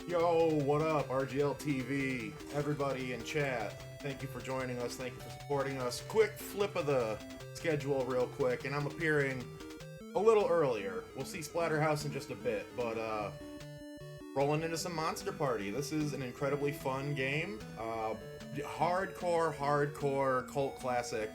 Yo, what up, RGLtv? Everybody in chat, thank you for joining us, thank you for supporting us. Quick flip of the schedule real quick, and I'm appearing a little earlier. We'll see Splatterhouse in just a bit, but rolling into some Monster Party. This is an incredibly fun game. Hardcore cult classic.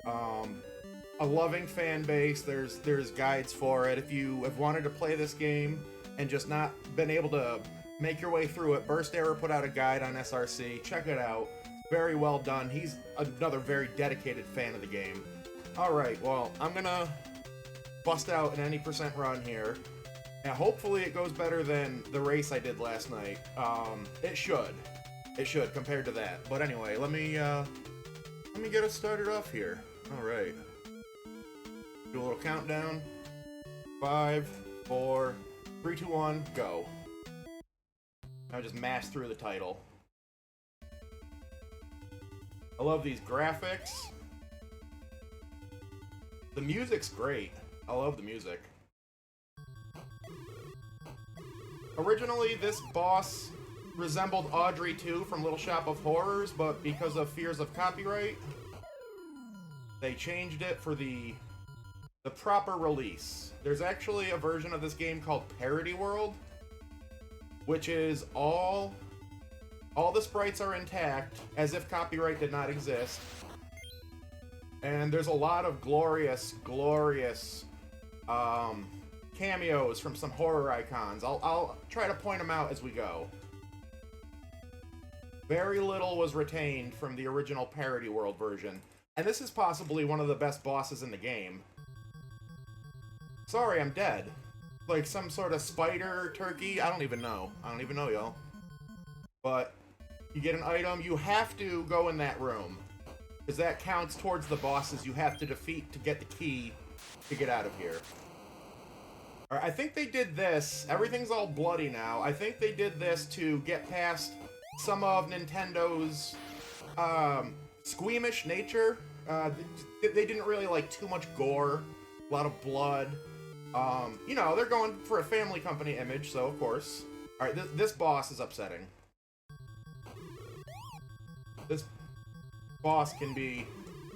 A loving fan base. There's guides for it. If you have wanted to play this game and just not been able to make your way through it, Burst Error put out a guide on SRC. Check it out. Very well done. He's another very dedicated fan of the game. Alright, well, I'm gonna bust out an any percent run here. And hopefully it goes better than the race I did last night. It should. It should, compared to that. But anyway, let me get us started off here. Alright. Do a little countdown. 5, 4, 3, 2, 1, go. Now just mash through the title. I love these graphics. The music's great. I love the music. Originally, this boss resembled Audrey 2 from Little Shop of Horrors, but because of fears of copyright, they changed it for the proper release. There's actually a version of this game called Parody World, which is all the sprites are intact, as if copyright did not exist. And there's a lot of glorious cameos from some horror icons. I'll try to point them out as we go. Very little was retained from the original Parody World version, and this is possibly one of the best bosses in the game. Sorry, I'm dead. Like some sort of spider turkey? I don't even know. Y'all. But you get an item, you have to go in that room, because that counts towards the bosses you have to defeat to get the key to get out of here. Alright, I think they did this. Everything's all bloody now. I think they did this to get past some of Nintendo's squeamish nature. They didn't really like too much gore, a lot of blood. You know, they're going for a family company image, so of course. Alright, this boss is upsetting. This boss can be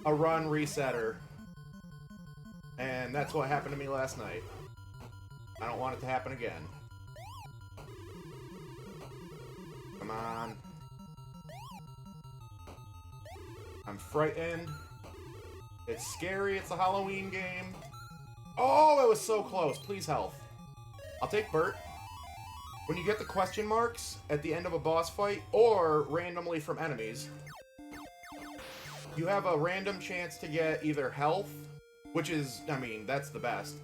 a run resetter. And that's what happened to me last night. I don't want it to happen again. Come on. I'm frightened. It's scary. It's a Halloween game. Oh, it was so close. Please health. I'll take Bert. When you get the question marks at the end of a boss fight, or randomly from enemies, you have a random chance to get either health, which is, I mean, that's the best.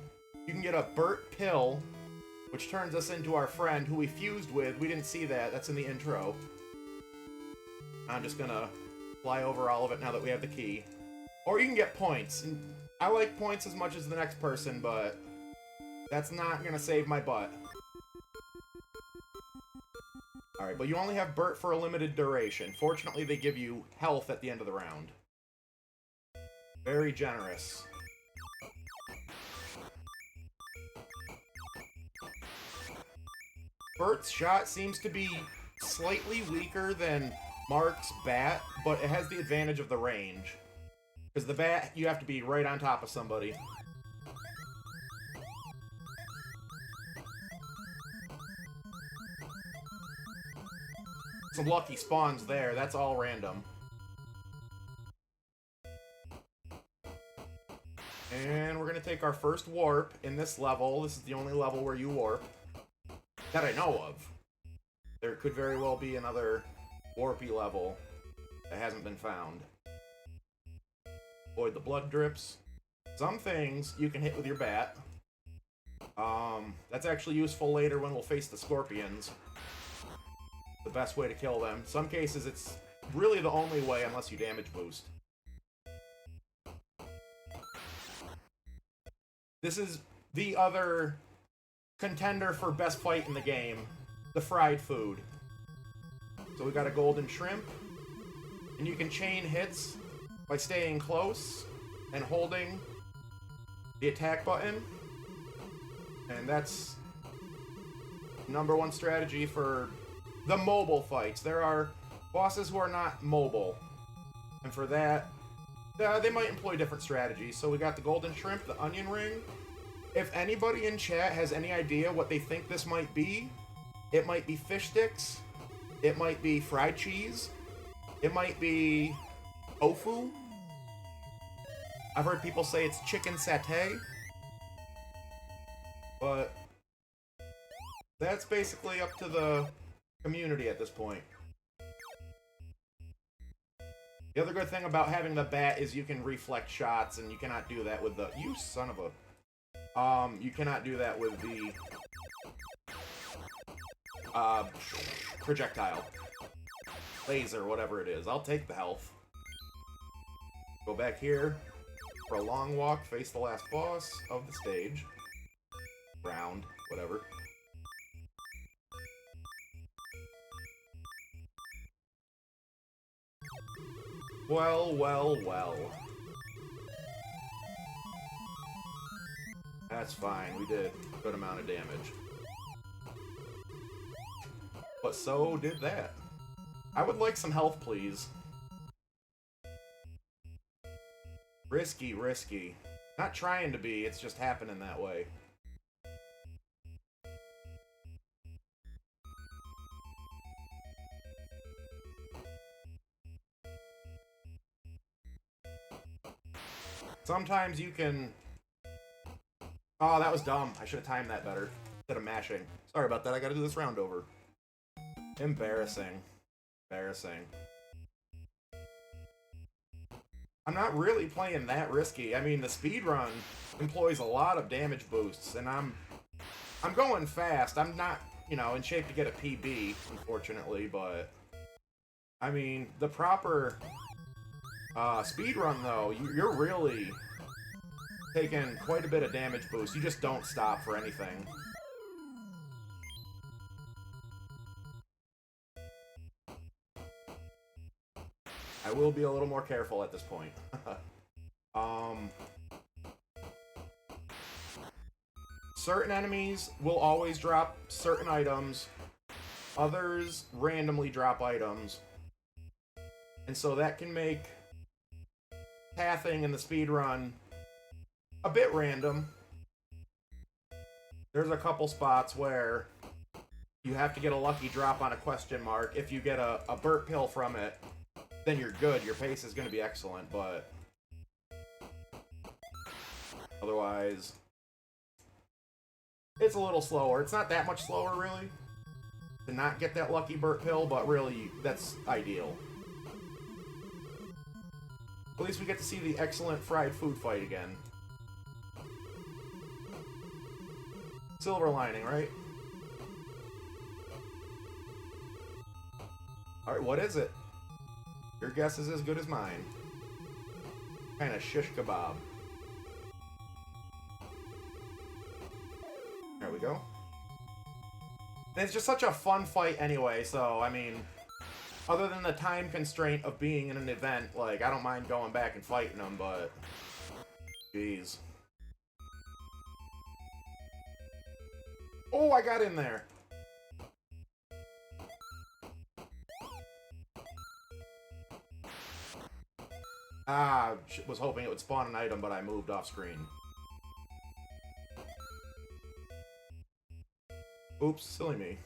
You can get a Bert pill, which turns us into our friend, who we fused with. We didn't see that. That's in the intro. I'm just gonna fly over all of it now that we have the key. Or you can get points. And I like points as much as the next person, but that's not gonna save my butt. Alright, but you only have Bert for a limited duration. Fortunately, they give you health at the end of the round. Very generous. Bert's shot seems to be slightly weaker than Mark's bat, but it has the advantage of the range. Because the bat, you have to be right on top of somebody. Some lucky spawns there, that's all random. And we're gonna take our first warp in this level. This is the only level where you warp. That I know of. There could very well be another warpy level that hasn't been found. Avoid the blood drips. Some things you can hit with your bat. That's actually useful later when we'll face the scorpions. The best way to kill them. Some cases it's really the only way unless you damage boost. This is the other contender for best fight in the game. The fried food. So we got a golden shrimp. And you can chain hits by staying close and holding the attack button. And that's #1 strategy for the mobile fights. There are bosses who are not mobile, and for that, they might employ different strategies. So we got the golden shrimp, the onion ring. If anybody in chat has any idea what they think this might be, it might be fish sticks, it might be fried cheese, it might be tofu. I've heard people say it's chicken satay, but that's basically up to the community at this point. The other good thing about having the bat is you can reflect shots, and you cannot do that with the... You son of a... you cannot do that with the... projectile. Laser, whatever it is. I'll take the health. Go back here for a long walk, face the last boss of the stage. Round, whatever. Well, well, well. That's fine, we did a good amount of damage. But so did that. I would like some health, please. Risky, risky. Not trying to be, it's just happening that way. Sometimes you can... Oh, that was dumb. I should have timed that better instead of mashing. Sorry about that, I gotta do this round over. Embarrassing. Embarrassing. I'm not really playing that risky. I mean, the speedrun employs a lot of damage boosts, and I'm going fast. I'm not, you know, in shape to get a PB, unfortunately, but... I mean, the proper speedrun, though, you're really taking quite a bit of damage boost. You just don't stop for anything. I will be a little more careful at this point. Certain enemies will always drop certain items. Others randomly drop items. And so that can make pathing in the speedrun a bit random. There's a couple spots where you have to get a lucky drop on a question mark. If you get a burnt pill from it, then you're good. Your pace is going to be excellent, but otherwise, it's a little slower. It's not that much slower, really, to not get that lucky burnt pill, but really, that's ideal. At least we get to see the excellent fried food fight again. Silver lining, right? Alright, what is it? Your guess is as good as mine. Kind of shish kebab. There we go. And it's just such a fun fight anyway, so, I mean, other than the time constraint of being in an event, like, I don't mind going back and fighting them, but... Jeez. Oh, I got in there! Ah, was hoping it would spawn an item, but I moved off screen. Oops, silly me.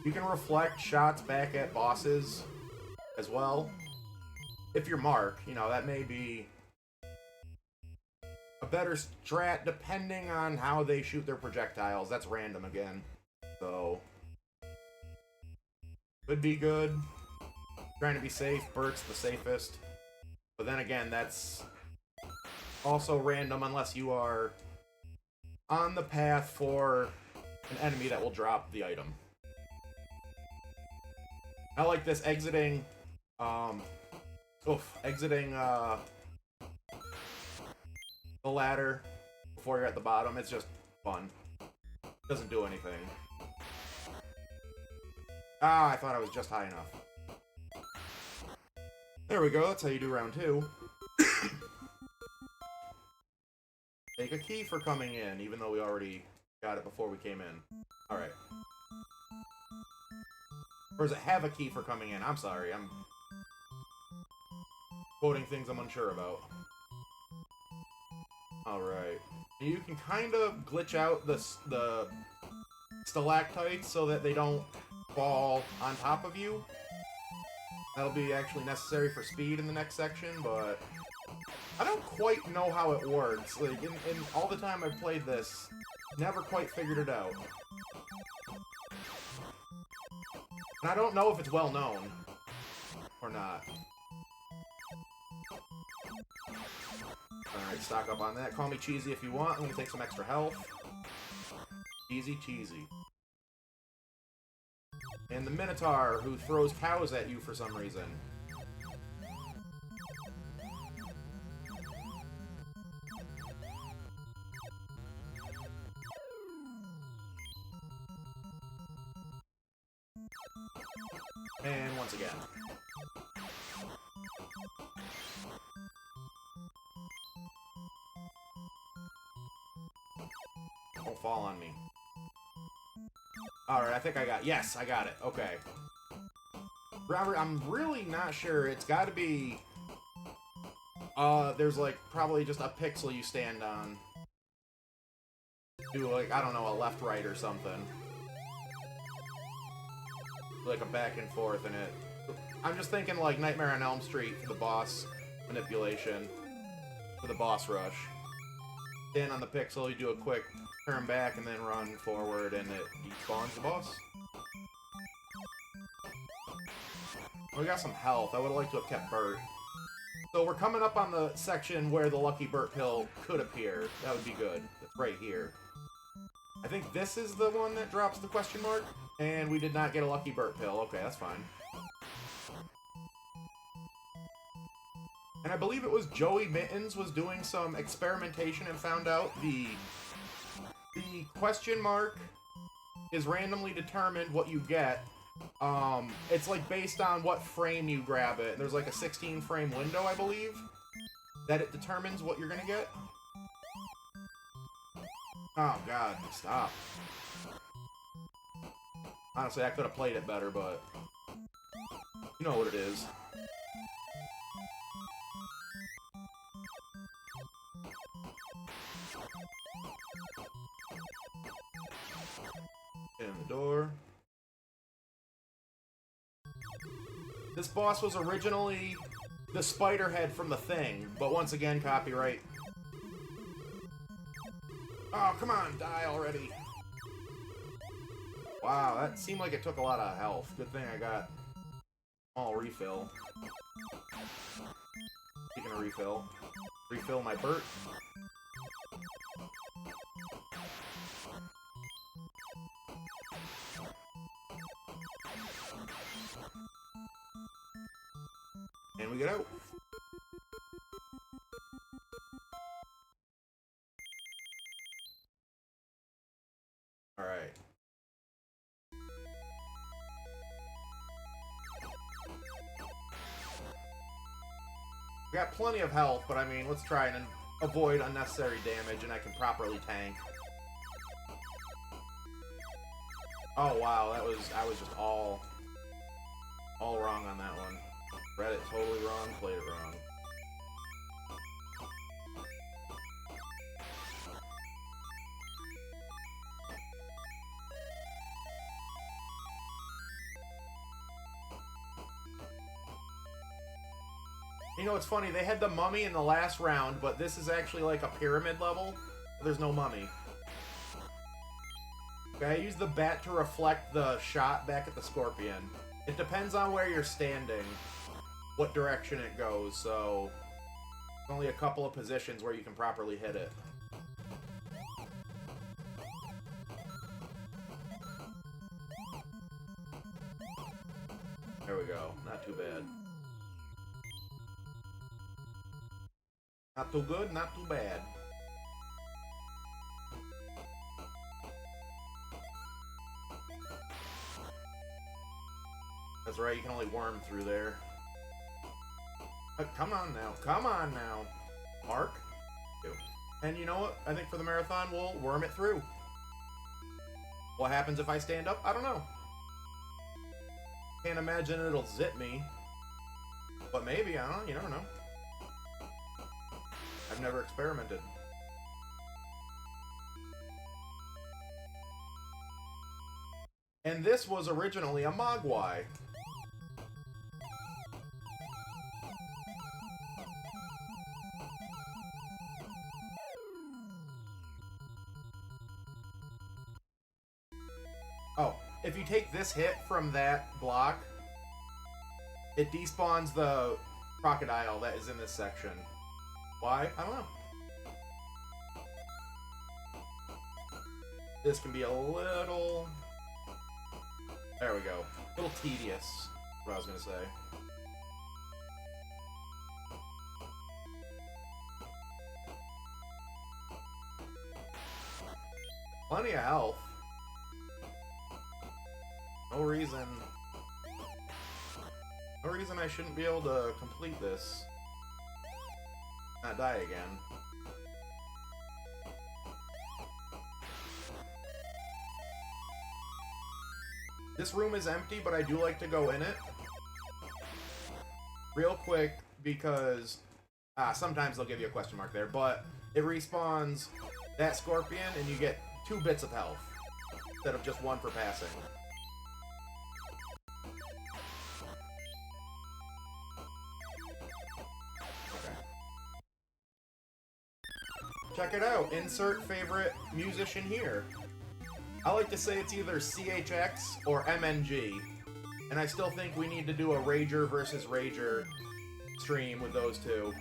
You can reflect shots back at bosses as well. If you're Mark, you know, that may be a better strat depending on how they shoot their projectiles. That's random again. So, could be good. Trying to be safe, Bert's the safest. But then again, that's also random unless you are on the path for an enemy that will drop the item. I like this exiting, exiting, the ladder before you're at the bottom. It's just fun. Doesn't do anything. Ah, I thought I was just high enough. There we go, that's how you do round 2. Take a key for coming in, even though we already got it before we came in. Alright. Or does it have a key for coming in? I'm sorry, I'm quoting things I'm unsure about. Alright. You can kind of glitch out the stalactites so that they don't fall on top of you. That'll be actually necessary for speed in the next section, but I don't quite know how it works. Like, in all the time I've played this, never quite figured it out. And I don't know if it's well known or not. Alright, stock up on that. Call me cheesy if you want. I'm gonna take some extra health. Easy cheesy. And the Minotaur, who throws cows at you for some reason. And once again. Don't fall on me. Alright, I think I got... Yes, I got it. Okay. Robert, I'm really not sure. It's gotta be... there's, like, probably just a pixel you stand on. Do, like, I don't know, a left-right or something. Like a back and forth in it. I'm just thinking, like, Nightmare on Elm Street for the boss manipulation. For the boss rush. Stand on the pixel, you do a quick turn back and then run forward, and it spawns the boss. We got some health. I would have liked to have kept Bert. So we're coming up on the section where the Lucky Bert pill could appear. That would be good. It's right here. I think this is the one that drops the question mark, and we did not get a Lucky Bert pill. Okay, that's fine. And I believe it was Joey Mittens was doing some experimentation and found out the question mark is randomly determined what you get. It's like based on what frame you grab it. There's like a 16 frame window, I believe, that it determines what you're gonna get. Oh god, stop. Honestly, I could have played it better, but you know what it is. In the door. This boss was originally the spider head from The Thing, but once again, copyright. Oh, come on, die already. Wow, that seemed like it took a lot of health. Good thing I got all refill. Speaking of refill, refill my Bert. And we get out. Alright. We got plenty of health, but I mean, let's try and avoid unnecessary damage, and I can properly tank. Oh wow, I was just all wrong on that one. Read it totally wrong, played it wrong. You know, it's funny, they had the mummy in the last round, but this is actually like a pyramid level. There's no mummy. Okay, I use the bat to reflect the shot back at the scorpion. It depends on where you're standing, what direction it goes, so there's only a couple of positions where you can properly hit it. There we go. Not too bad. Not too good, not too bad. That's right, you can only worm through there. Come on now. Come on now. Mark. And you know what? I think for the marathon, we'll worm it through. What happens if I stand up? I don't know. Can't imagine it'll zip me. But maybe, I don't know. You never know. I've never experimented. And this was originally a Mogwai. Oh, if you take this hit from that block, it despawns the crocodile that is in this section. Why? I don't know. This can be a little... There we go. A little tedious, what I was gonna say. Plenty of health. No reason I shouldn't be able to complete this. Not die again. This room is empty, but I do like to go in it real quick because sometimes they'll give you a question mark there, but it respawns that scorpion and you get 2 bits of health instead of just 1 for passing. Check it out. Insert favorite musician here. I like to say it's either CHX or MNG. And I still think we need to do a Rager versus Rager stream with those two.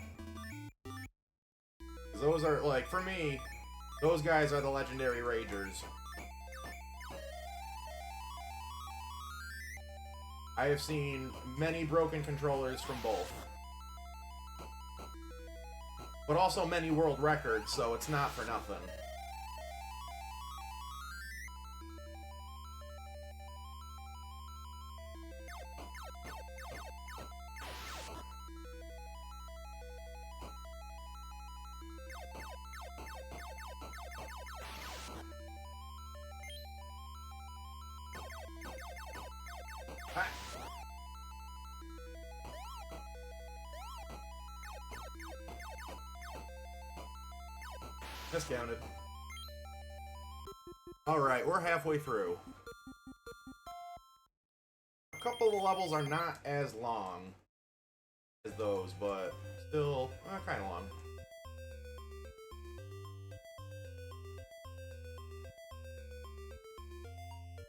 'Cause those are, like, for me, those guys are the legendary Ragers. I have seen many broken controllers from both. But also many world records, so it's not for nothing. Discounted. Alright, we're halfway through. A couple of the levels are not as long as those, but still kind of long.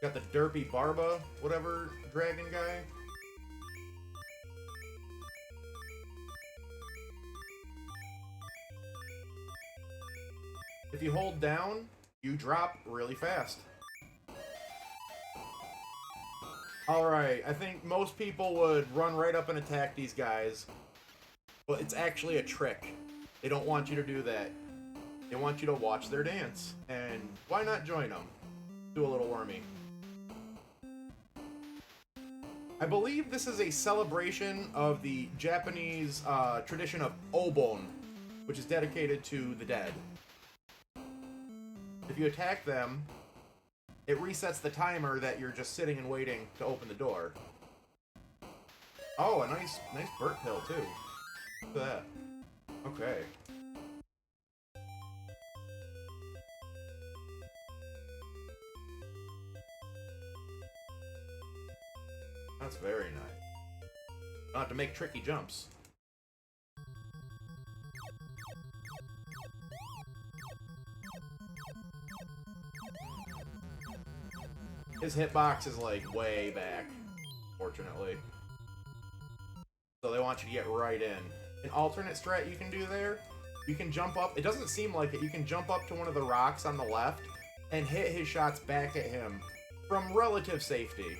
Got the derpy Barba, whatever, dragon guy. If you hold down, you drop really fast. Alright, I think most people would run right up and attack these guys. But it's actually a trick. They don't want you to do that. They want you to watch their dance. And why not join them? Do a little wormy. I believe this is a celebration of the Japanese tradition of Obon, which is dedicated to the dead. If you attack them, it resets the timer that you're just sitting and waiting to open the door. Oh, a nice burnt pill too. Look at that. Okay. That's very nice. Not to make tricky jumps. His hitbox is like way back, fortunately. So they want you to get right in. An alternate strat you can do there, you can jump up, it doesn't seem like it, you can jump up to one of the rocks on the left and hit his shots back at him from relative safety.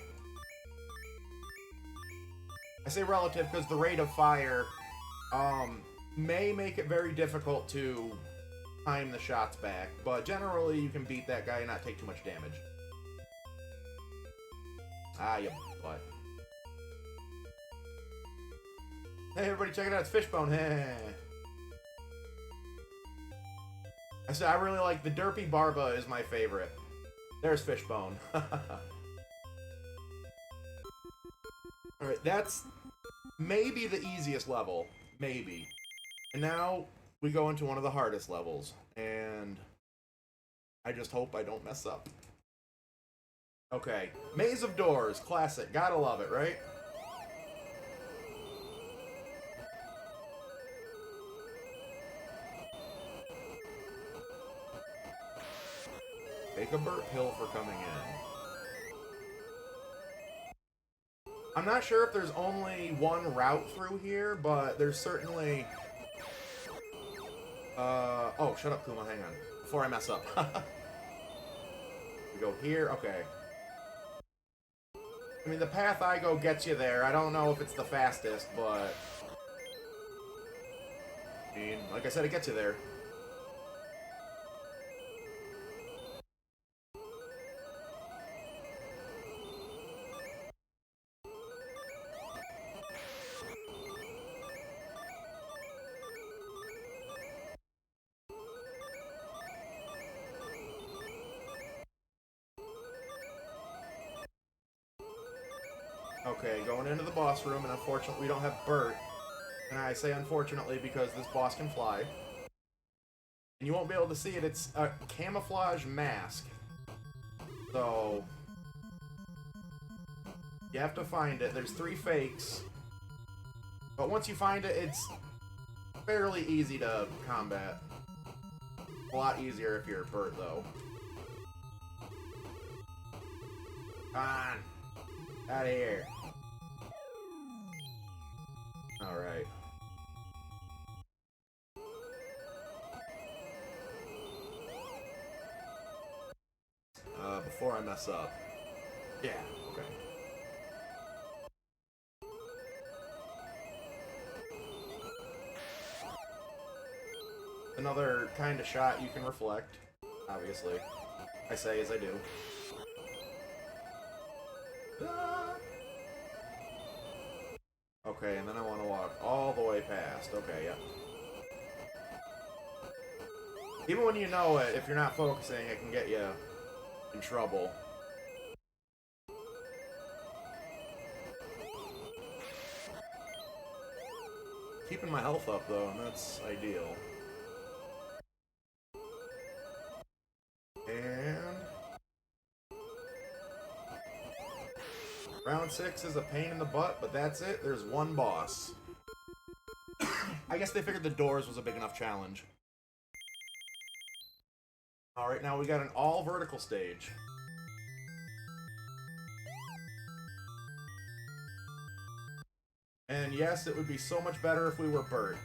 I say relative because the rate of fire may make it very difficult to time the shots back, but generally you can beat that guy and not take too much damage. Ah, you butt. Hey everybody, check it out, it's Fishbone. Hey. I said I really like the Derpy Barba is my favorite. There's Fishbone. Alright, that's maybe the easiest level. Maybe. And now we go into one of the hardest levels. And I just hope I don't mess up. Okay. Maze of Doors. Classic. Gotta love it, right? Take a burp pill for coming in. I'm not sure if there's only one route through here, but there's certainly... oh, shut up, Kuma, hang on. Before I mess up. We go here, okay. I mean, the path I go gets you there. I don't know if it's the fastest, but... I mean, like I said, it gets you there. Okay, going into the boss room, and unfortunately we don't have Bert. And I say unfortunately because this boss can fly. And you won't be able to see it, it's a camouflage mask. So... you have to find it. There's 3 fakes. But once you find it, it's fairly easy to combat. A lot easier if you're Bert, though. Come on! Out of here. Alright. Before I mess up. Yeah, okay. Another kind of shot you can reflect, obviously. I say as I do. Okay, and then I want to walk all the way past. Okay, yeah. Even when you know it, if you're not focusing, it can get you in trouble. Keeping my health up, though, and that's ideal. And... round 6 is a pain in the butt, but that's it. There's one boss. I guess they figured the doors was a big enough challenge. Alright, now we got an all-vertical stage. And yes, it would be so much better if we were Bert.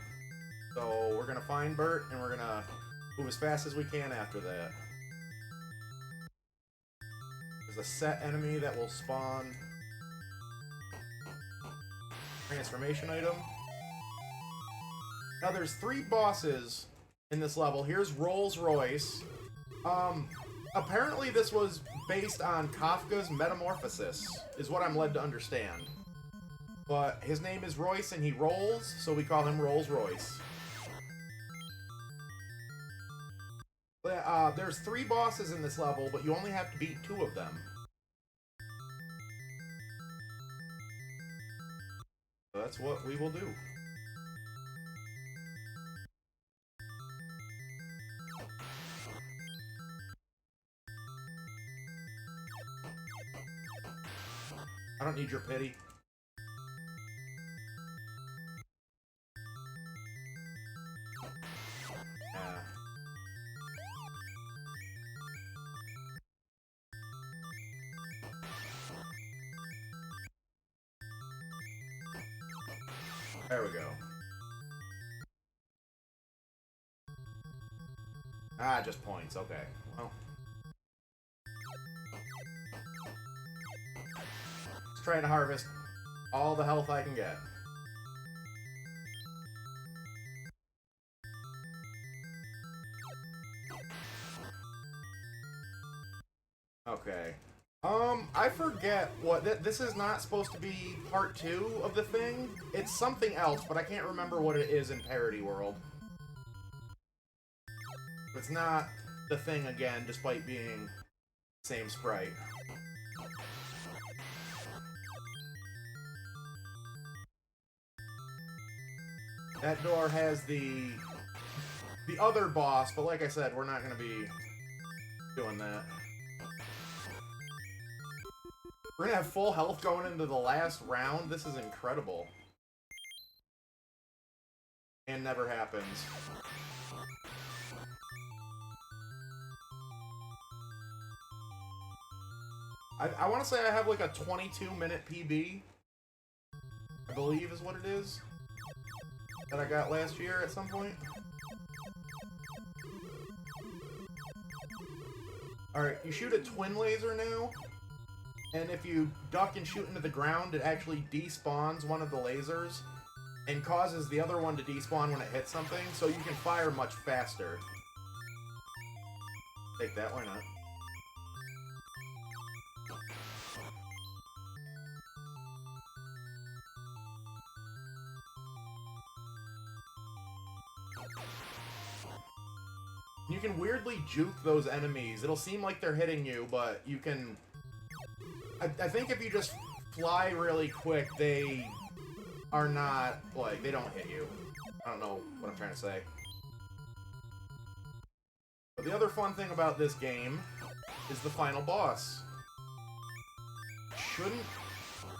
So we're gonna find Bert, and we're gonna move as fast as we can after that. There's a set enemy that will spawn... transformation item. Now there's 3 bosses in this level. Here's Rolls Royce. Apparently this was based on Kafka's Metamorphosis, is what I'm led to understand. But his name is Royce and he rolls, so we call him Rolls Royce. There's 3 bosses in this level, but you only have to beat 2 of them. So that's what we will do. I don't need your pity. There we go. Ah, just points. Okay. Well. Just trying to harvest all the health I can get. Okay. I forget what this is not supposed to be part 2 of the thing. It's something else, but I can't remember what it is in Parody World. It's not the thing again, despite being same sprite. That door has the other boss, but like I said, we're not going to be doing that. We're going to have full health going into the last round. This is incredible. And never happens. I want to say I have like a 22-minute PB. I believe is what it is. That I got last year at some point. Alright, you shoot a twin laser now. And if you duck and shoot into the ground, it actually despawns one of the lasers. And causes the other one to despawn when it hits something. So you can fire much faster. Take that, why not? You can weirdly juke those enemies. It'll seem like they're hitting you, but you can... I think if you just fly really quick, they are not, like, they don't hit you. I don't know what I'm trying to say. But the other fun thing about this game is the final boss. Shouldn't...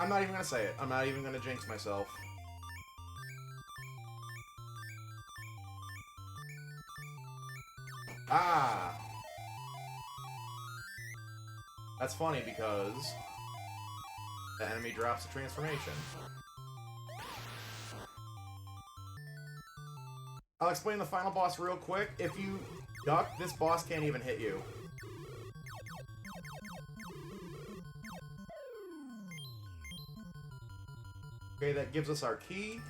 I'm not even gonna say it. I'm not even gonna jinx myself. Ah! That's funny because the enemy drops a transformation. I'll explain the final boss real quick. If you duck, this boss can't even hit you. Okay, that gives us our key.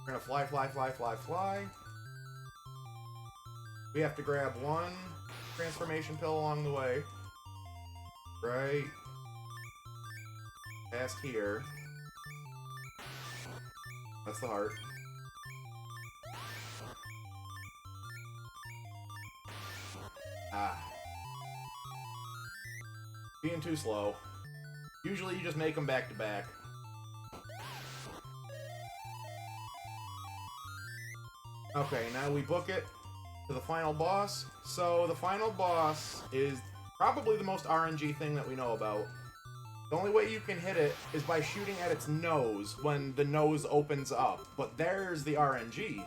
We're gonna fly, fly, fly, fly, fly. We have to grab one transformation pill along the way. Right. Past here. That's the heart. Ah. Being too slow. Usually you just make them back to back. Okay, now we book it to the final boss. So the final boss is probably the most RNG thing that we know about. The only way you can hit it is by shooting at its nose when the nose opens up. But there's the RNG.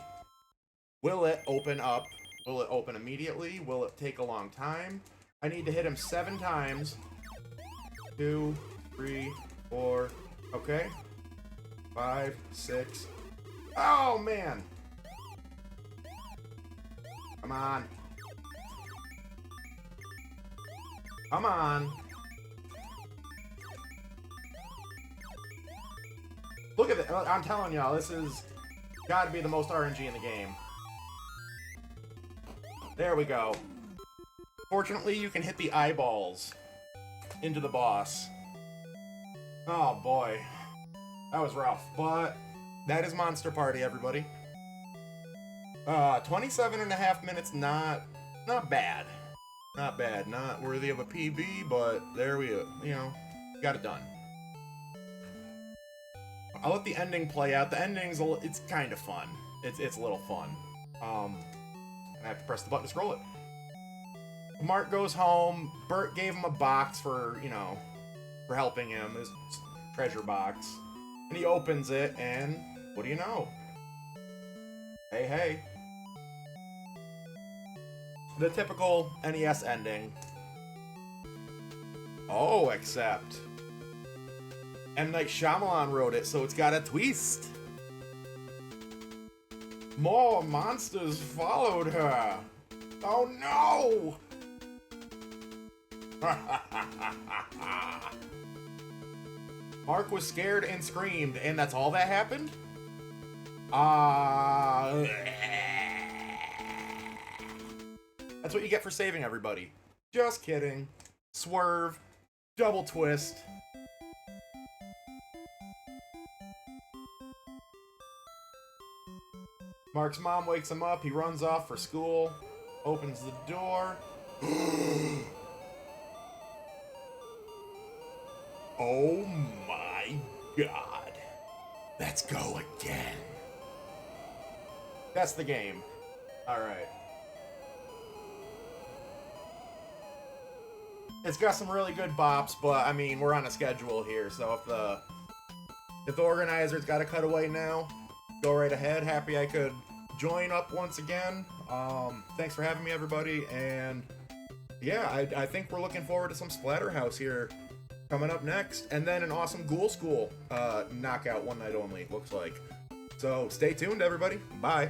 Will it open up? Will it open immediately? Will it take a long time? I need to hit him 7 times. 2, 3, 4, okay. 5, 6. Oh, man! Come on. Come on. Look at it. I'm telling y'all, this is gotta be the most RNG in the game. There we go. Fortunately, you can hit the eyeballs into the boss. Oh boy. That was rough, but that is Monster Party, everybody. 27.5 minutes, not bad. Not bad. Not worthy of a PB, but there we go. You know, got it done. I'll let the ending play out. The ending's it's kind of fun. It's a little fun. I have to press the button to scroll it. Mark goes home. Bert gave him a box for, you know, for helping him. His treasure box. And he opens it, and what do you know? Hey, hey. The typical NES ending. Oh, except M. Night Shyamalan wrote it, so it's got a twist. More monsters followed her. Oh no! Mark was scared and screamed, and that's all that happened? That's what you get for saving everybody. Just kidding. Swerve. Double twist. Mark's mom wakes him up. He runs off for school. Opens the door. Oh my god. Let's go again. That's the game. Alright. It's got some really good bops, but I mean, we're on a schedule here, so if the organizers got to cut away now, go right ahead. Happy I could join up once again. Thanks for having me, everybody, and yeah, I think we're looking forward to some Splatterhouse here coming up next, and then an awesome Ghoul School knockout one night only, looks like. So stay tuned, everybody. Bye.